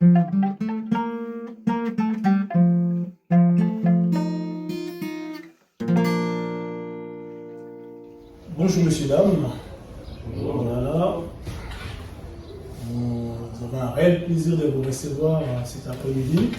Bonjour messieurs, dames. Voilà. Nous avons un réel plaisir de vous recevoir cet après-midi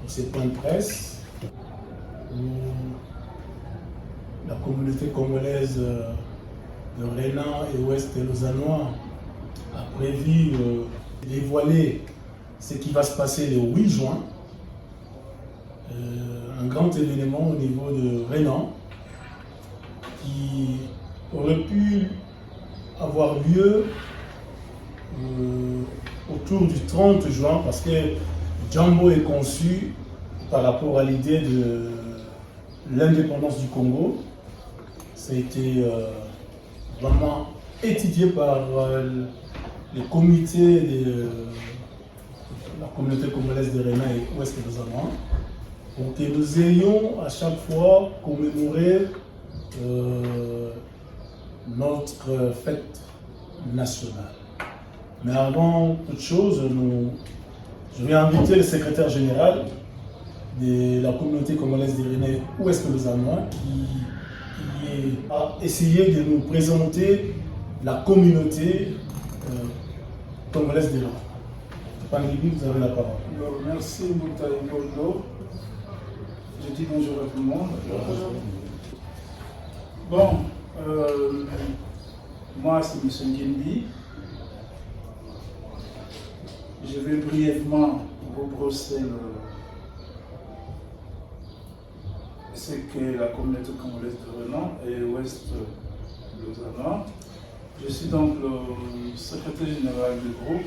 pour ces points de presse où la communauté congolaise de Rénan et Ouest Lausannois a prévu de dévoiler ce qui va se passer le 8 juin. Un grand événement au niveau de Rénan qui aurait pu avoir lieu autour du 30 juin parce que Jambo est conçu par rapport à l'idée de l'indépendance du Congo. Ça a été vraiment étudié par les comités de la communauté congolaise de Rénan et Ouest Lausannois pour que nous ayons à chaque fois commémoré notre fête nationale. Mais avant toute chose, je vais inviter le secrétaire général de la communauté congolaise de Rénan et Ouest Lausannois qui a essayé de nous présenter la communauté congolaise de Rénan. Pangébi, vous avez la parole. Alors, merci Moutaï Bondo. Je dis bonjour à tout le monde. Bon, moi c'est M. Ngimbi. Je vais brièvement vous brosser ce qu'est la communauté congolaise de Rénan et Ouest Lausannois. Je suis donc le secrétaire général du groupe.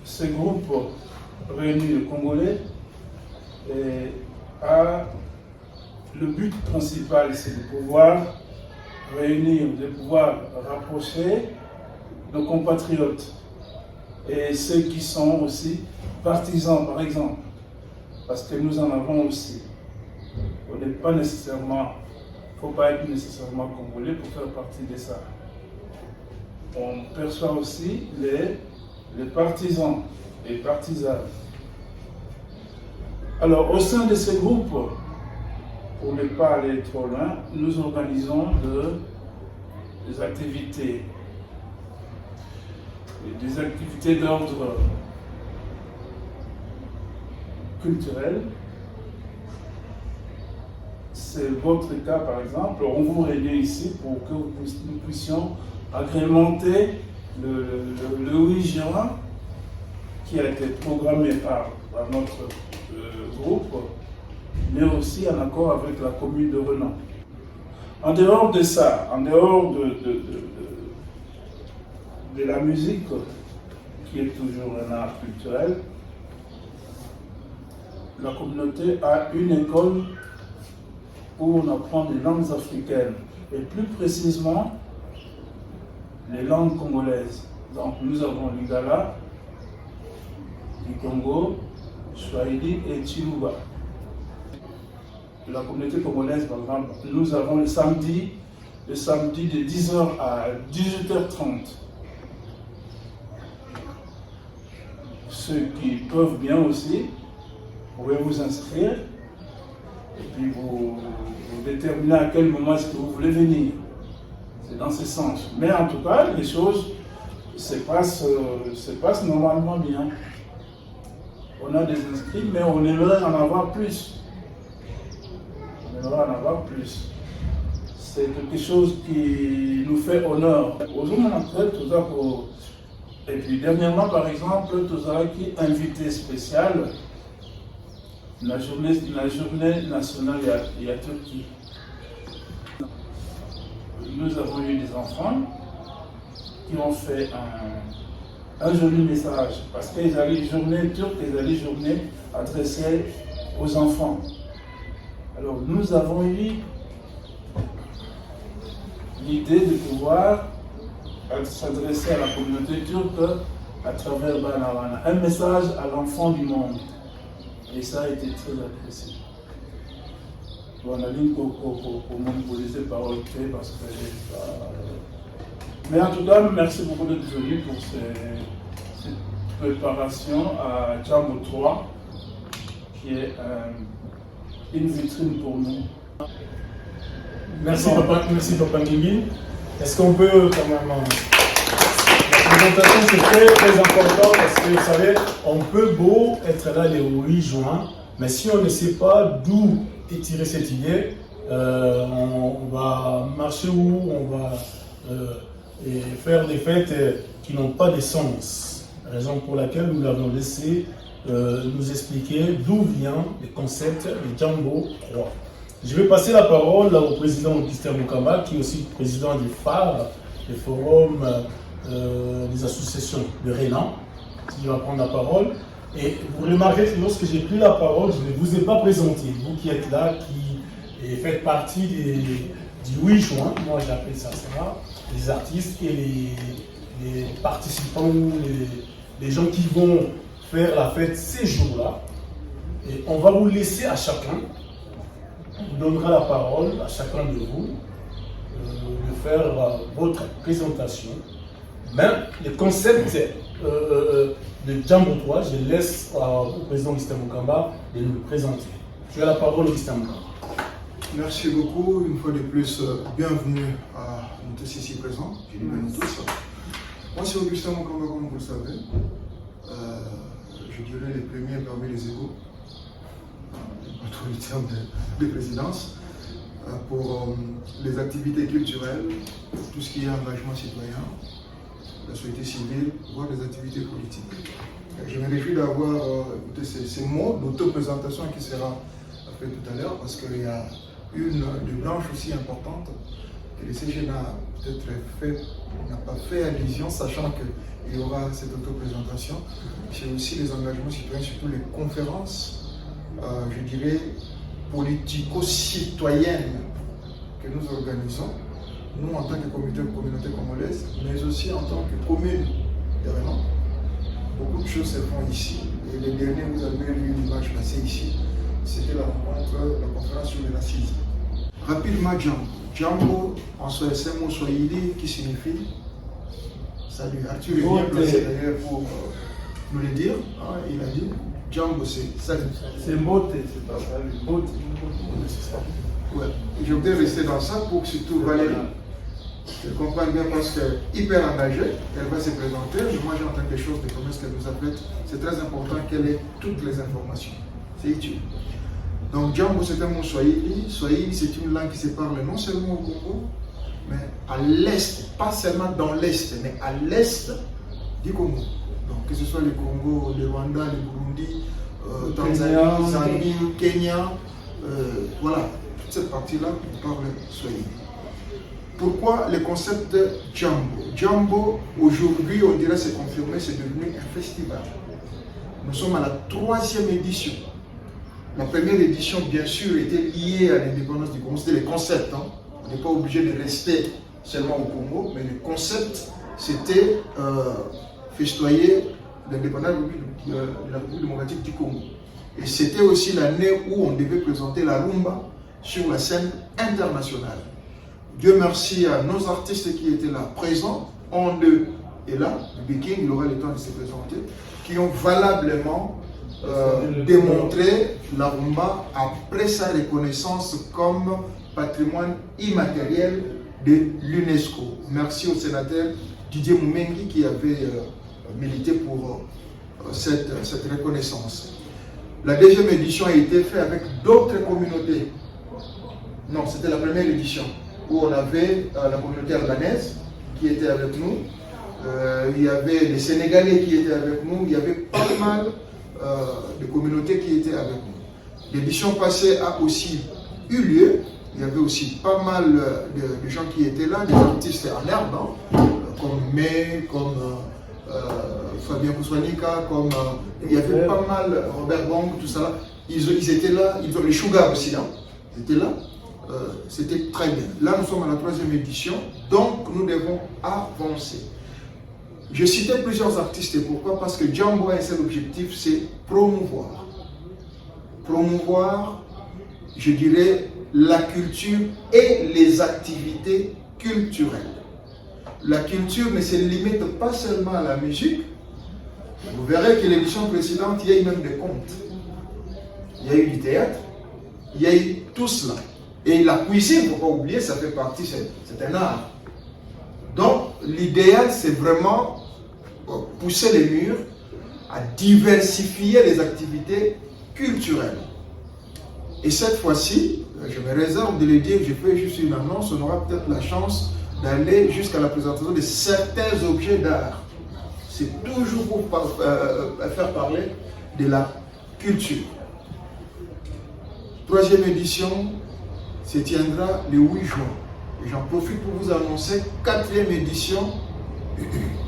Ce groupe réunit les Congolais et a le but principal, c'est de pouvoir réunir, de pouvoir rapprocher nos compatriotes et ceux qui sont aussi partisans, par exemple, parce que nous en avons aussi. On n'est pas nécessairement, il ne faut pas être nécessairement congolais pour faire partie de ça. On perçoit aussi les partisans et partisanes. Alors, au sein de ce groupe, pour ne pas aller trop loin, nous organisons des activités d'ordre culturel. C'est votre cas, par exemple. On vous réunit ici pour que nous puissions agrémenter le 8 juin qui a été programmé par notre groupe, mais aussi en accord avec la commune de Rénan. En dehors de ça, en dehors de la musique, qui est toujours un art culturel, la communauté a une école où on apprend les langues africaines, et plus précisément les langues congolaises. Donc nous avons Lingala, du Congo, Swahili et Chiluba. La communauté congolaise, par exemple, nous avons le samedi de 10h à 18h30. Ceux qui peuvent bien aussi, vous pouvez vous inscrire et puis vous déterminer à quel moment est-ce que vous voulez venir. C'est dans ce sens. Mais en tout cas, les choses se passent normalement bien. On a des inscrits, mais on aimerait en avoir plus. C'est quelque chose qui nous fait honneur. Et puis dernièrement, par exemple, nous avons invité spécial la journée nationale de la Turquie. Nous avons eu des enfants qui ont fait un joli message parce qu'ils avaient une journée turque, ils avaient une journée adressée aux enfants. Alors nous avons eu l'idée de pouvoir s'adresser à la communauté turque à travers Banawana, un message à l'enfant du monde. Et ça a été très apprécié. On a mis pour monopoliser par retrait parce que mais en tout cas, merci beaucoup d'être venu pour ce préparation à Jambo 3, qui est une vitrine pour nous. Merci Papa Nguimbi. Est-ce qu'on peut quand même... La présentation c'est très important parce que vous savez, on peut beau être là le 8 juin, mais si on ne sait pas d'où est tirée cette idée, on va marcher où on va faire des fêtes qui n'ont pas de sens. Raison pour laquelle nous l'avons laissé nous expliquer d'où vient le concept de Jambo 3. Je vais passer la parole au président Augustin Mukamba, qui est aussi président du phare, le forum des associations de Rénan, qui va prendre la parole. Et vous remarquez que lorsque j'ai pris la parole, je ne vous ai pas présenté, vous qui êtes là, qui faites partie du 8 juin, moi j'appelle ça, les artistes et les participants, les gens qui vont faire la fête ces jours-là. Et on va vous laisser à chacun, on vous donnera la parole à chacun de vous, de faire votre présentation. Mais le concept de Jambo 3, je laisse au président Augustin Mukamba de nous le présenter. Tu as la parole, Augustin Mukamba. Merci beaucoup, une fois de plus, bienvenue à nous tous ici présents, je dis bien nous tous. Moi c'est Augustin Mukamba, comme vous le savez, je dirais les premiers parmi les égaux, pas trop le terme de présidence, pour les activités culturelles, tout ce qui est engagement citoyen, la société civile, voire les activités politiques. Je me réjouis d'avoir ces mots d'auto-présentation qui sera fait tout à l'heure, parce qu'il y a une branche aussi importante que le CG n'a peut-être pas fait allusion, sachant qu'il y aura cette auto-présentation. C'est aussi les engagements citoyens, surtout les conférences, je dirais, politico-citoyennes que nous organisons, nous en tant que communauté congolaise, mais aussi en tant que commune de Rénan. Beaucoup de choses se font ici. Et les derniers, vous avez vu l'image passée ici, c'était la rencontre, la conférence sur le racisme. Rapidement, Jambo. Jambo, en c'est un mot swahili qui signifie salut. Arthur est bien placé d'ailleurs pour nous le dire. Il a dit Jambo, c'est salut. C'est beauté, c'est pas salut. Beauté, c'est ça. Ouais. Je voudrais rester dans ça pour surtout Valérie. Je comprends bien parce qu'elle est hyper engagée, elle va se présenter. Mais moi j'entends quelque chose de commerce qu'elle nous a fait. C'est très important qu'elle ait toutes les informations. C'est utile. Donc Jambo c'est un mot swahili. Swahili c'est une langue qui se parle non seulement au Congo, mais à l'est, pas seulement dans l'est, mais à l'est du Congo. Donc que ce soit le Congo, le Rwanda, le Burundi, Tanzanie, Zambie, Kenya, voilà, toute cette partie-là, on parle swahili. Pourquoi le concept de Jambo? Jambo, aujourd'hui, on dirait c'est confirmé, c'est devenu un festival. Nous sommes à la 3e édition. La première édition, bien sûr, était liée à l'indépendance du Congo. C'était le concept. Hein. On n'est pas obligé de rester seulement au Congo, mais le concept, c'était festoyer l'indépendance de la République démocratique du Congo. Et c'était aussi l'année où on devait présenter la rumba sur la scène internationale. Dieu merci à nos artistes qui étaient là présents, Onde est là, le King, il aura le temps de se présenter, qui ont valablement démontré la rumba après sa reconnaissance comme patrimoine immatériel de l'UNESCO. Merci au sénateur Didier Moumengi qui avait milité pour cette reconnaissance. La deuxième édition a été faite avec d'autres communautés. Non, c'était la première édition où on avait la communauté albanaise qui était avec nous. Il y avait les Sénégalais qui étaient avec nous. Il y avait pas mal de communautés qui étaient avec nous. L'édition passée a aussi eu lieu. Il y avait aussi pas mal de gens qui étaient là, des artistes en herbe, hein, comme May, comme Fabien Kouswanika, comme il y avait pas mal, Robert Bong, tout ça là. Ils étaient là, ils ont les Sugar aussi, hein, ils étaient là. C'était très bien. Là, nous sommes à la 3e édition, donc nous devons avancer. Je citais plusieurs artistes, et pourquoi? Parce que Jambo a un seul objectif, c'est promouvoir. Promouvoir, je dirais, la culture et les activités culturelles. La culture ne se limite pas seulement à la musique. Vous verrez que l'édition précédente, il y a eu même des contes. Il y a eu du théâtre, il y a eu tout cela. Et la cuisine, il ne faut pas oublier, ça fait partie, c'est un art. Donc, l'idéal, c'est vraiment pousser les murs à diversifier les activités culturelles. Et cette fois-ci, je me réserve de le dire, je fais juste une annonce, on aura peut-être la chance d'aller jusqu'à la présentation de certains objets d'art. C'est toujours pour faire parler de la culture. Troisième édition se tiendra le 8 juin. Et j'en profite pour vous annoncer 4e édition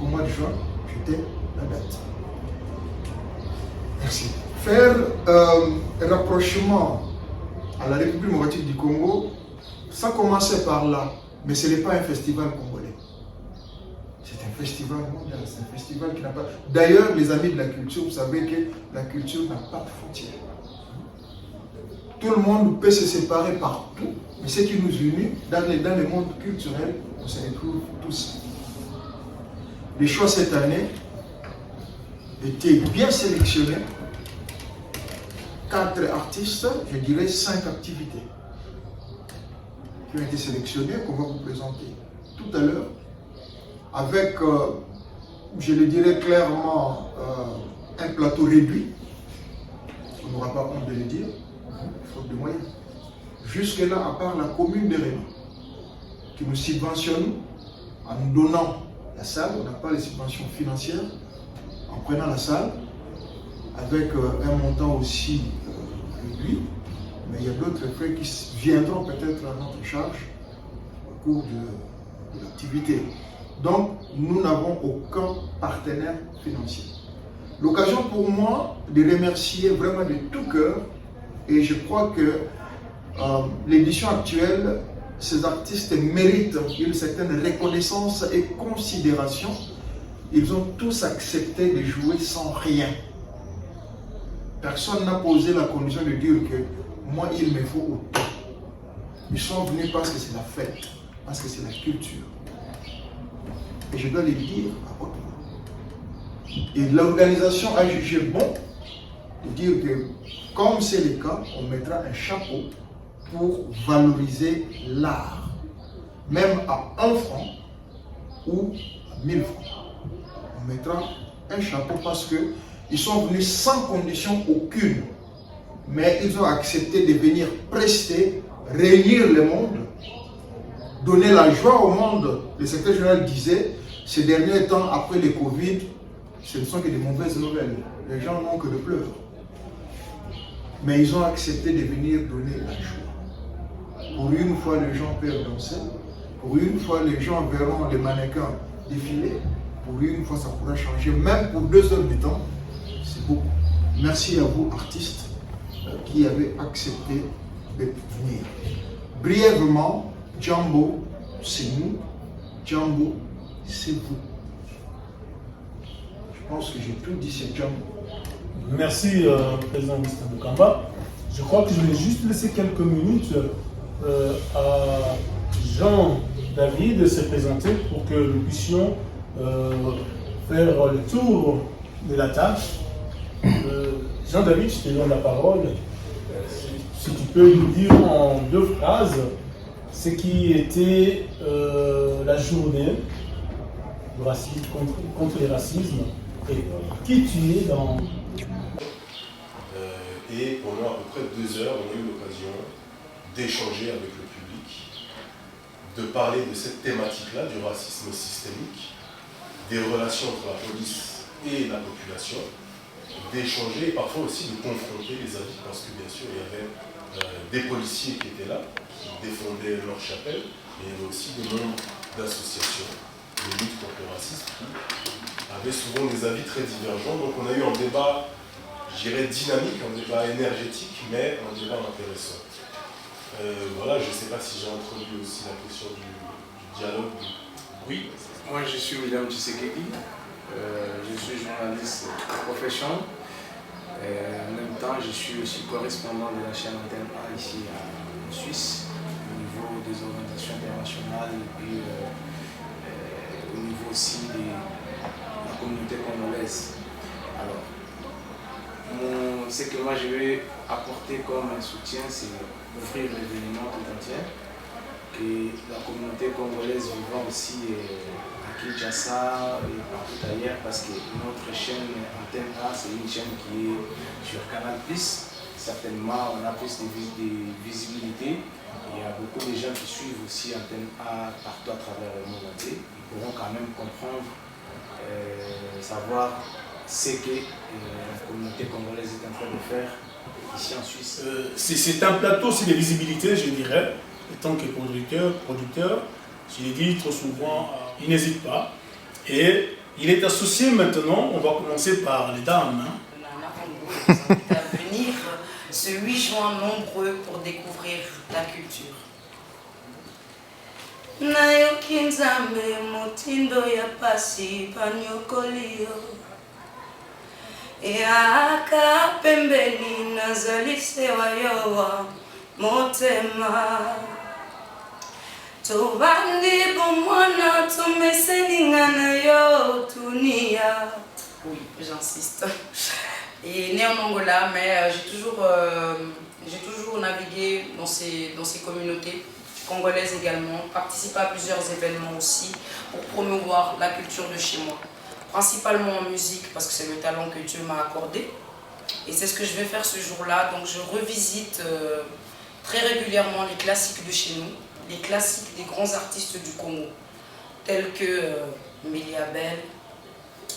au mois de juin. J'étais la date. Merci. Faire un rapprochement à la République démocratique du Congo, ça commençait par là, mais ce n'est pas un festival congolais. C'est un festival mondial, c'est un festival qui n'a pas... D'ailleurs, les amis de la culture, vous savez que la culture n'a pas de frontières. Tout le monde peut se séparer partout, mais ce qui nous unit dans le monde culturel, on se retrouve tous. Les choix cette année étaient bien sélectionnés. 4 artistes, je dirais 5 activités qui ont été sélectionnées, qu'on va vous présenter tout à l'heure, avec, je le dirais clairement, un plateau réduit. On n'aura pas honte de le dire, faute de moyens. Jusque-là, à part la commune de Réma, qui nous subventionne en nous donnant la salle, on n'a pas les subventions financières, en prenant la salle, avec un montant aussi réduit, mais il y a d'autres frais qui viendront peut-être à notre charge au cours de l'activité. Donc, nous n'avons aucun partenaire financier. L'occasion pour moi de remercier vraiment de tout cœur, et je crois que l'édition actuelle, ces artistes méritent une certaine reconnaissance et considération. Ils ont tous accepté de jouer sans rien. Personne n'a posé la condition de dire que moi, il me faut autant. Ils sont venus parce que c'est la fête, parce que c'est la culture. Et je dois le dire à haute voix. Et l'organisation a jugé bon de dire que, comme c'est le cas, on mettra un chapeau pour valoriser l'art, même à 1 franc ou à 1000 francs. On mettra un chapeau parce qu'ils sont venus sans condition aucune, mais ils ont accepté de venir prester, réunir le monde, donner la joie au monde. Le secrétaire général disait, ces derniers temps, après le Covid, ce ne sont que des mauvaises nouvelles. Les gens n'ont que de pleurs. Mais ils ont accepté de venir donner la joie. Pour une fois, les gens peuvent danser. Pour une fois, les gens verront les mannequins défiler. Pour une fois, ça pourra changer. Même pour 2 heures du temps, c'est beaucoup. Merci à vous, artistes, qui avez accepté de venir. Brièvement, Djambo, c'est nous. Djambo, c'est vous. Je pense que j'ai tout dit, c'est Djambo. Merci, Président Mr. Bokamba. Je crois que je vais juste laisser quelques minutes à Jean-David de se présenter pour que nous puissions faire le tour de la tâche. Jean-David, je te donne la parole. Si tu peux nous dire en 2 phrases ce qui était la journée du racisme, contre les racismes et qui tu es dans... Et pendant à peu près 2 heures, on a eu l'occasion d'échanger avec le public, de parler de cette thématique-là, du racisme systémique, des relations entre la police et la population, d'échanger et parfois aussi de confronter les avis, parce que bien sûr il y avait des policiers qui étaient là, qui défendaient leur chapelle, mais il y avait aussi des membres d'associations de lutte contre le racisme qui avaient souvent des avis très divergents. Donc on a eu un débat, je dirais dynamique, un débat énergétique, mais un débat intéressant. Voilà, je ne sais pas si j'ai introduit aussi la question du dialogue. Oui. Moi, je suis William Tshisekedi. Je suis journaliste de profession. En même temps, je suis aussi correspondant de la chaîne Antenne A ici en Suisse, au niveau des organisations internationales et puis au niveau aussi de la communauté congolaise. Alors, ce que moi je vais apporter comme un soutien, c'est d'offrir l'événement tout entier, que la communauté congolaise vivant aussi à Kinshasa et partout ailleurs, parce que notre chaîne Antenne A, c'est une chaîne qui est sur Canal+. Certainement, on a plus de visibilité. Il y a beaucoup de gens qui suivent aussi Antenne A partout à travers le monde entier. Ils pourront quand même comprendre, savoir ce que la communauté congolaise est en train de faire ici en Suisse. C'est un plateau aussi de visibilité, je dirais. En tant que producteur, je l'ai dit trop souvent, il n'hésite pas. Et il est associé maintenant, on va commencer par les dames. On a invite à venir ce 8 juin nombreux pour découvrir la culture. Nayoki nzambe motindo ya pasi panyokolio Eaka pembeni nazali sewa yowa motema Tovandi bomwana tumeselingana yo tunia. Oui, j'insiste. Et né en Angola, mais j'ai toujours navigué dans ces communautés congolaises également, participé à plusieurs événements aussi pour promouvoir la culture de chez moi. Principalement en musique parce que c'est le talent que Dieu m'a accordé. Et c'est ce que je vais faire ce jour-là. Donc je revisite très régulièrement les classiques de chez nous, les classiques des grands artistes du Congo, tels que Mélie Abel,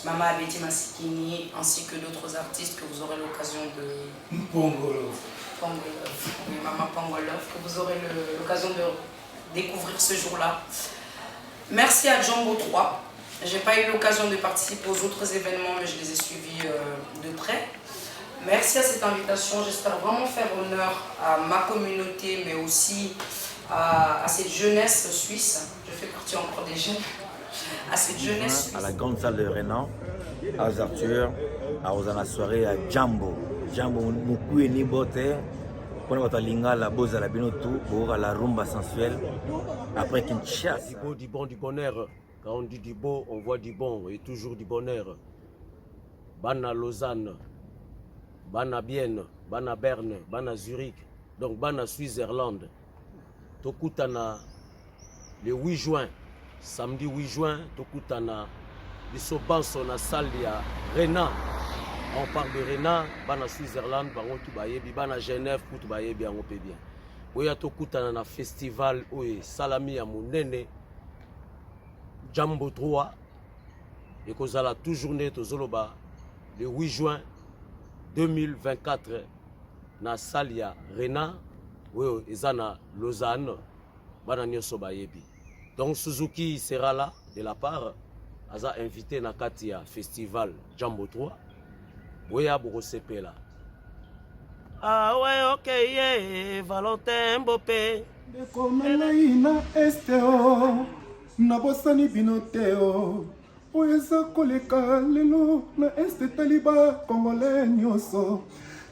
Mama Abedi Masikini, ainsi que d'autres artistes que vous aurez l'occasion de... Pongolov. Oui, Mama Pongolov, que vous aurez l'occasion de découvrir ce jour-là. Merci à Jambo 3. Je n'ai pas eu l'occasion de participer aux autres événements, mais je les ai suivis de près. Merci à cette invitation. J'espère vraiment faire honneur à ma communauté, mais aussi à cette jeunesse suisse. Je fais partie encore des jeunes. À cette jeunesse suisse. À la grande salle de Renan, à Arthur, à Osana soirée à Jambo. Jambo, beaucoup de nibote. Quand on va lingala, boza la binotu, pour la rumba sensuelle. Après Kinshasa. Du beau, du bon, du bonheur. Quand on dit du beau, on voit du bon et toujours du bonheur. Bana Lausanne, Bana Bienne, Bana Berne, Bana Zurich, donc Bana Suisse-Irlande. Tokutana le 8 juin, samedi 8 juin, Tokutana, Bisobanso na Salia, Rena. On parle de Rena, Bana Suisse-Irlande, Bango Tubayebi, Bana Genève, Kutubayebi, Bango Pébien. Oya Tokutana na festival, Oye, Salami à Mounene. Jambo 3 et kozala toujours né tozoloba le 8 juin 2024 na Salia Rena oyo ezana Lausanne bana nyoso bayebi. Donc Suzuki sera là de la part aza invité na Katia festival Jambo 3 boya bokosepela. Ah ouais OK yeah Valentin Mbopé de komelai na esteo nabosani bino te oyo eza koleka lelo na este taliba kongole nyonso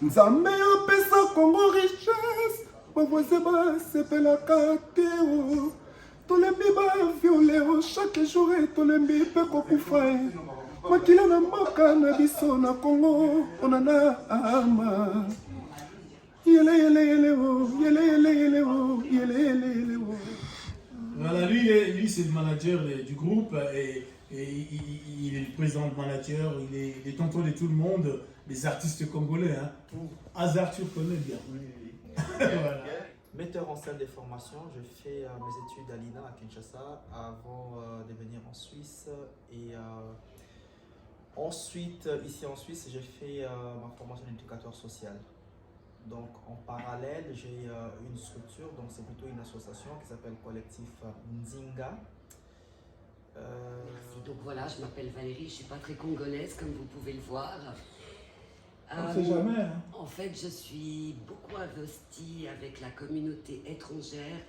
nzambe opesa kongo richesse bavoise basepelaka te tolembi baviole chaque jour tolembi mpe kokufa makila na mboka na biso na kongo onana ama yele Voilà, lui c'est le manager du groupe et il est le président de manager, il est tonton de tout le monde, les artistes congolais. Hein. Hasard, tu connais bien. Voilà. Metteur en scène de formation, je fais mes études à l'INA à Kinshasa avant de venir en Suisse. Et ensuite, ici en Suisse, j'ai fait ma formation d'éducateur social. Donc en parallèle, j'ai une structure, donc c'est plutôt une association qui s'appelle Collectif Nzinga. Merci. Donc voilà, je m'appelle Valérie, je ne suis pas très congolaise comme vous pouvez le voir. On ne sait jamais. Hein. En fait, je suis beaucoup investie avec la communauté étrangère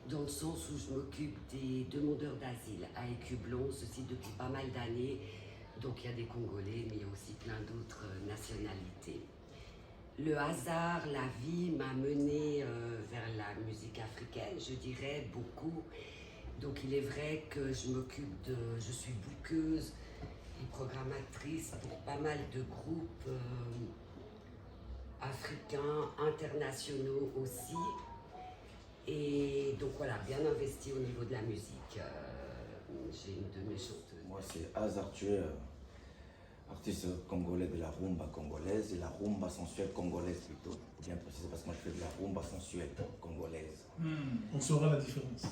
dans le sens où je m'occupe des demandeurs d'asile à Écublon, ceci depuis pas mal d'années. Donc il y a des Congolais, mais il y a aussi plein d'autres nationalités. Le hasard, la vie m'a menée vers la musique africaine, je dirais beaucoup. Donc il est vrai que je suis bookeuse et programmatrice pour pas mal de groupes africains, internationaux aussi. Et donc voilà, bien investi au niveau de la musique. J'ai une de mes chanteuses. Moi, c'est Azartuer, artiste congolais de la rumba congolaise et la rumba sensuelle congolaise plutôt. Pour bien préciser, parce que moi, je fais de la rumba sensuelle congolaise. On saura la différence.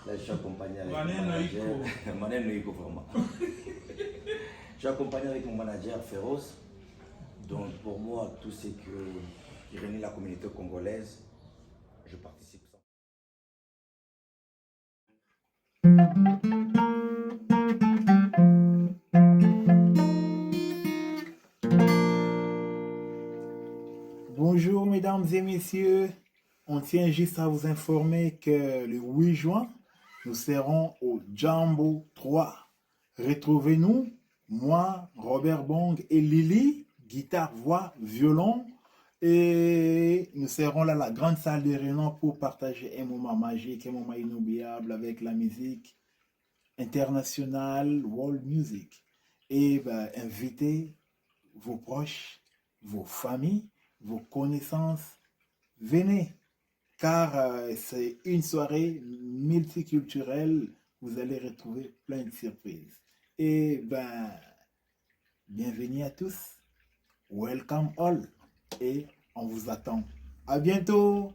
Là, je suis accompagné avec mon manager. Manen Noiko, vraiment. Je suis accompagné avec mon manager Féroce. Donc, pour moi, tout ce qui réunit la communauté congolaise, je participe. Bonjour mesdames et messieurs, on tient juste à vous informer que le 8 juin, nous serons au Jambo 3. Retrouvez-nous, moi, Robert Bong et Lily, guitare, voix, violon. Et nous serons là, la grande salle de réunion pour partager un moment magique, un moment inoubliable avec la musique internationale, world music. Et invitez vos proches, vos familles, vos connaissances. Venez, car c'est une soirée multiculturelle. Vous allez retrouver plein de surprises. Et bienvenue à tous. Welcome all. Et on vous attend. À bientôt.